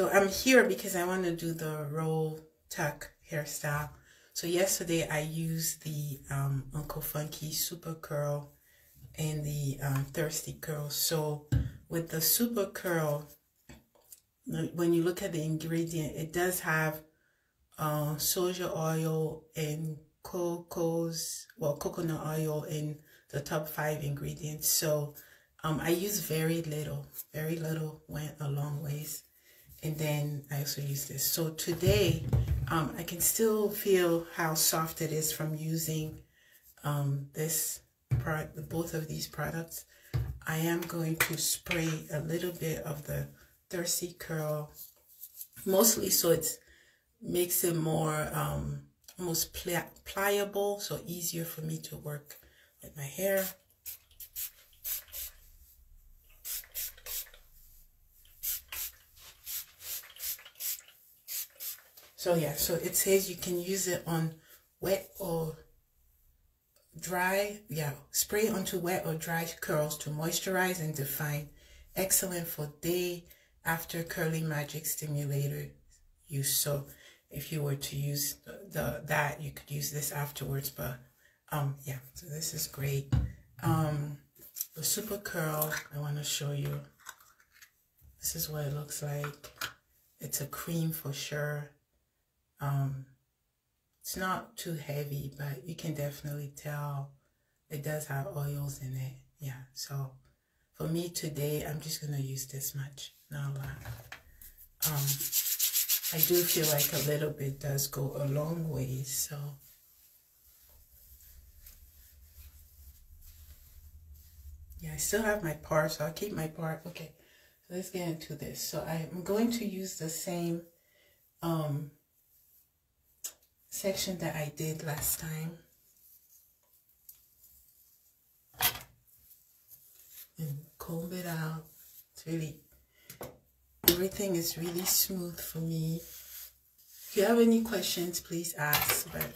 So I'm here because I want to do the roll tuck hairstyle. So yesterday I used the Uncle Funky Super Curl and the Thirsty Curl. So with the Super Curl, when you look at the ingredient, it does have soja oil and coconut oil in the top 5 ingredients. So I use very little went a long ways. And then I also use this. So today, I can still feel how soft it is from using both of these products. I am going to spray a little bit of the Thirsty Curl, mostly so it makes it more almost pliable, so easier for me to work with my hair. So yeah, so it says you can use it on wet or dry. Yeah, spray onto wet or dry curls to moisturize and define. Excellent for day after curly magic stimulator use. So if you were to use that, you could use this afterwards. But yeah, so this is great. The Super Curl, I want to show you. This is what it looks like. It's a cream for sure. It's not too heavy, but you can definitely tell it does have oils in it. Yeah, so for me today, I'm just gonna use this much, not a lot. I do feel like a little bit does go a long way, so yeah, I still have my part, so I'll keep my part. Okay, so let's get into this. So I'm going to use the same section that I did last time, and comb it out. It's really, everything is really smooth for me. If you have any questions, please ask. But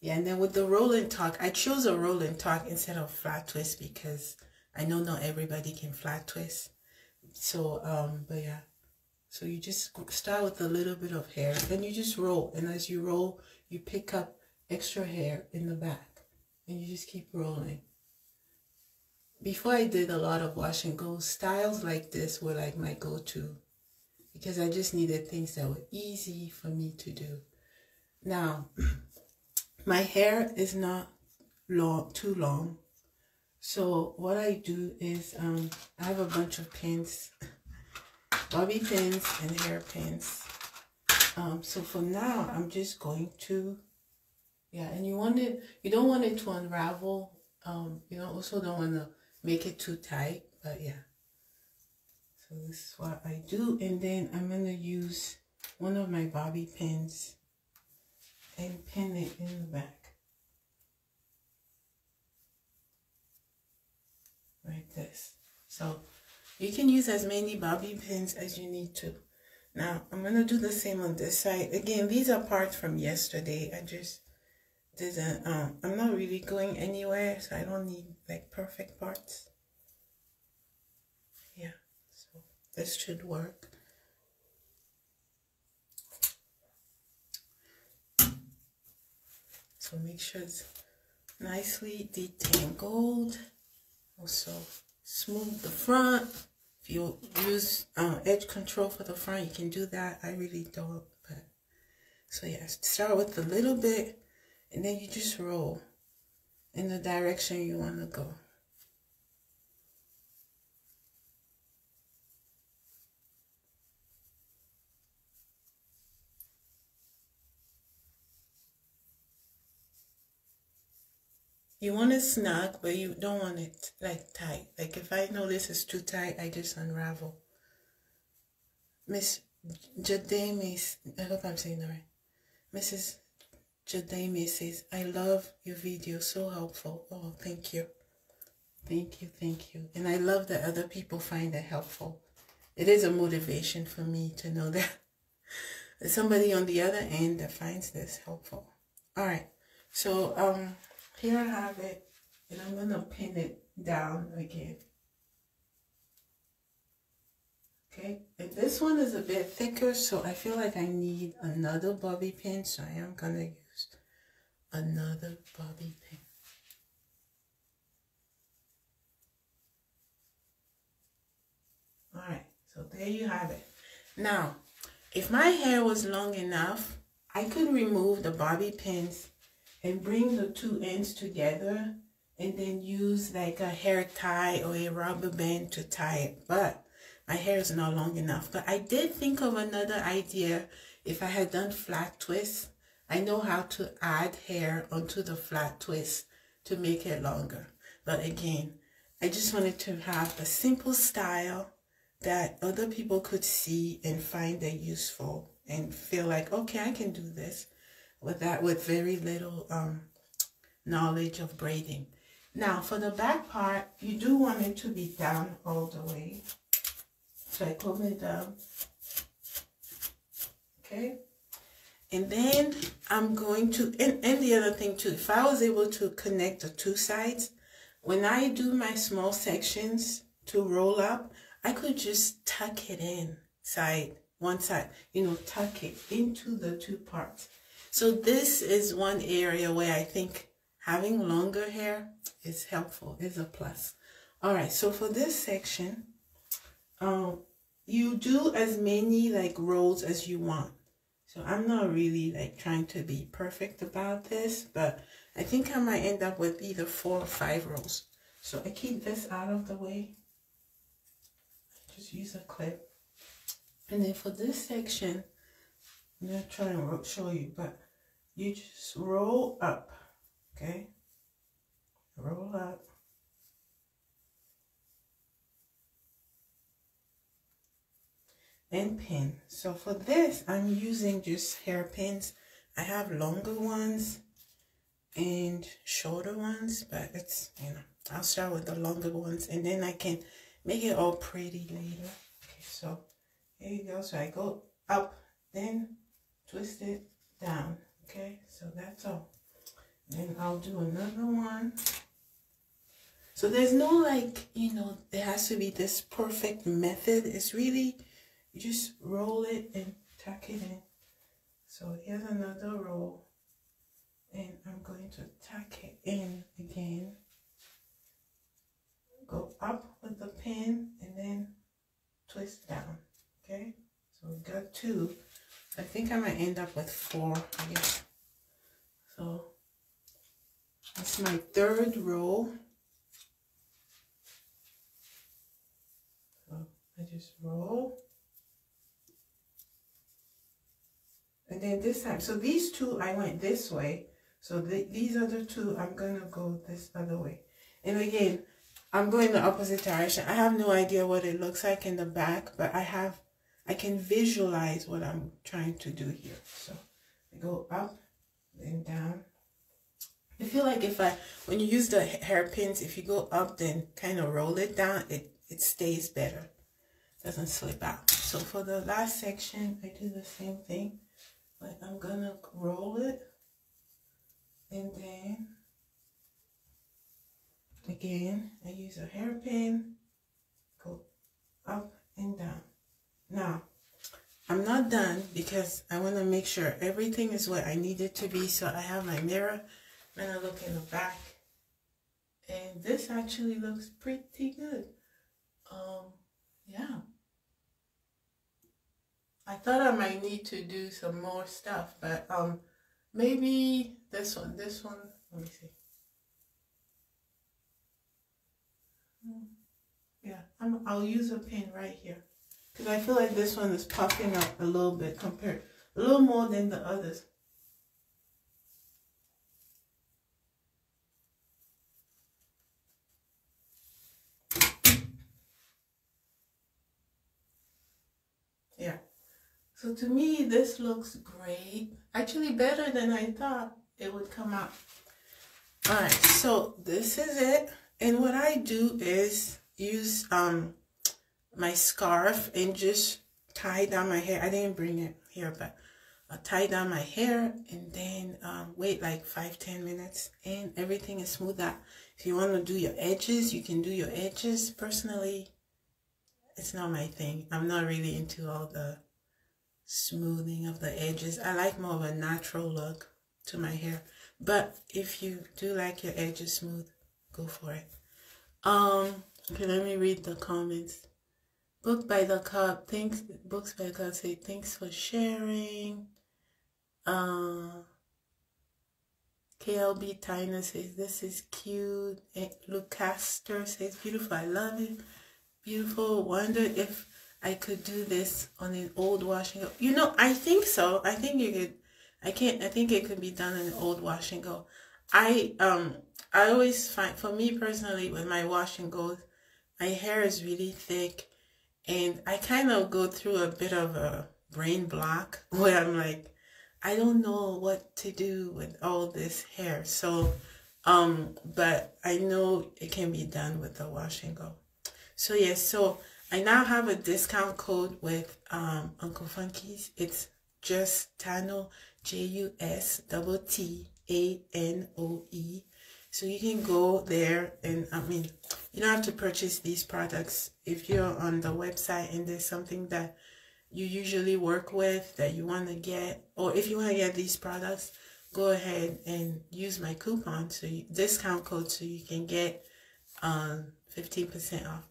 yeah, and then with the roll and tuck, I chose a roll and tuck instead of flat twist because I know not everybody can flat twist. So but yeah, so you just start with a little bit of hair, then you just roll, and as you roll, you pick up extra hair in the back, and you just keep rolling. Before I did a lot of wash and go, styles like this were like my go-to because I just needed things that were easy for me to do. Now, my hair is not too long, so what I do is I have a bunch of pins, bobby pins and hairpins. So for now, I'm just going to, yeah, and you don't want it to unravel. You also don't want to make it too tight, but yeah. So this is what I do, and then I'm going to use one of my bobby pins and pin it in the back. Like this. So you can use as many bobby pins as you need to. Now, I'm going to do the same on this side. Again, these are parts from yesterday. I just didn't, I'm not really going anywhere, so I don't need like perfect parts. Yeah, so this should work. So make sure it's nicely detangled. Also, smooth the front. If you use edge control for the front, you can do that. I really don't, but so yeah, start with a little bit, and then you just roll in the direction you want to go. You want it snug, but you don't want it like tight. Like if I know this is too tight, I just unravel. Miss Jadame, I hope I'm saying that right. Mrs. Jadame says, I love your video, so helpful. Oh, thank you. Thank you, thank you. And I love that other people find it helpful. It is a motivation for me to know that there's somebody on the other end that finds this helpful. All right, so here I have it, and I'm gonna pin it down again. Okay, and this one is a bit thicker, so I feel like I need another bobby pin, so I am gonna use another bobby pin. All right, so there you have it. Now, if my hair was long enough, I could remove the bobby pins and bring the two ends together and then use like a hair tie or a rubber band to tie it. But my hair is not long enough. But I did think of another idea. If I had done flat twists, I know how to add hair onto the flat twist to make it longer. But again, I just wanted to have a simple style that other people could see and find it useful and feel like, okay, I can do this with very little knowledge of braiding. Now for the back part, you do want it to be down all the way. So I comb it down. Okay. And then I'm going to, and the other thing too, if I was able to connect the two sides, when I do my small sections to roll up, I could just tuck it in one side, you know, tuck it into the two parts. So this is one area where I think having longer hair is helpful, is a plus. All right, so for this section, you do as many like rolls as you want. So I'm not really like trying to be perfect about this, but I think I might end up with either 4 or 5 rolls. So I keep this out of the way. Just use a clip. And then for this section, I'm going to try and show you, but you just roll up, okay? Roll up. And pin. So for this, I'm using just hairpins. I have longer ones and shorter ones, but it's, you know, I'll start with the longer ones and then I can make it all pretty later. Okay, so here you go. So I go up, then twist it down. Okay, so that's all. Then I'll do another one. So there's no like, you know, there has to be this perfect method. It's really, you just roll it and tuck it in. So here's another roll. And I'm going to tuck it in again. Go up with the pin and then twist down. Okay, so we got 2. I think I might end up with 4, I guess. So that's my 3rd row. So I just roll. And then this time, so these 2 I went this way. So these other 2 I'm gonna go this other way. And again, I'm going the opposite direction. I have no idea what it looks like in the back, but I can visualize what I'm trying to do here. So I go up and down. I feel like when you use the hairpins, if you go up, then kind of roll it down, it stays better. Doesn't slip out. So for the last section, I do the same thing, but I'm gonna roll it and then again, I use a hairpin, go up and down. Now, I'm not done because I want to make sure everything is what I need it to be. So I have my mirror and I look in the back. And this actually looks pretty good. Yeah. I thought I might need to do some more stuff, but maybe this one, let me see. Yeah, I'll use a pin right here because I feel like this one is puffing up a little bit a little more than the others. Yeah, so to me this looks great, actually better than I thought it would come out. All right, so this is it. And what I do is use my scarf and just tie down my hair. I didn't bring it here, but I'll tie down my hair and then wait like 5-10 minutes and everything is smoothed out. If you want to do your edges, you can do your edges. Personally, it's not my thing. I'm not really into all the smoothing of the edges. I like more of a natural look to my hair. But if you do like your edges smooth, go for it. Okay, let me read the comments. Book by the Cup, thanks. Books by the Cup say thanks for sharing. KLB Tina says this is cute. Lucaster says beautiful. I love it. Beautiful. Wonder if I could do this on an old wash and go. You know, I think so. I think you could. I think it could be done on an old wash and go. I always find, for me personally, with my wash and goes, my hair is really thick, and I kind of go through a bit of a brain block where I'm like, I don't know what to do with all this hair. So, but I know it can be done with the wash and go. So yes, so I now have a discount code with Uncle Funky's. It's just Tano, JUSTTANOE. So you can go there, and I mean, you don't have to purchase these products if you're on the website and there's something that you usually work with that you want to get, or if you want to get these products, go ahead and use my coupon, discount code, so you can get 15% off.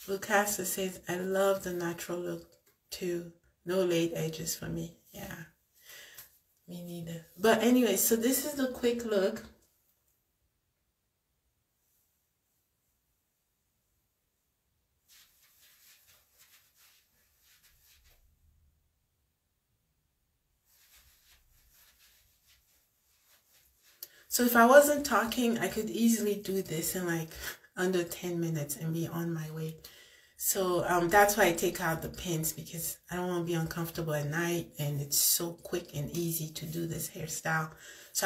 Lucasa says, I love the natural look too. No laid edges for me. Yeah, me neither. But anyway, so this is the quick look. So if I wasn't talking, I could easily do this in like under 10 minutes and be on my way. So that's why I take out the pins, because I don't want to be uncomfortable at night, and it's so quick and easy to do this hairstyle. So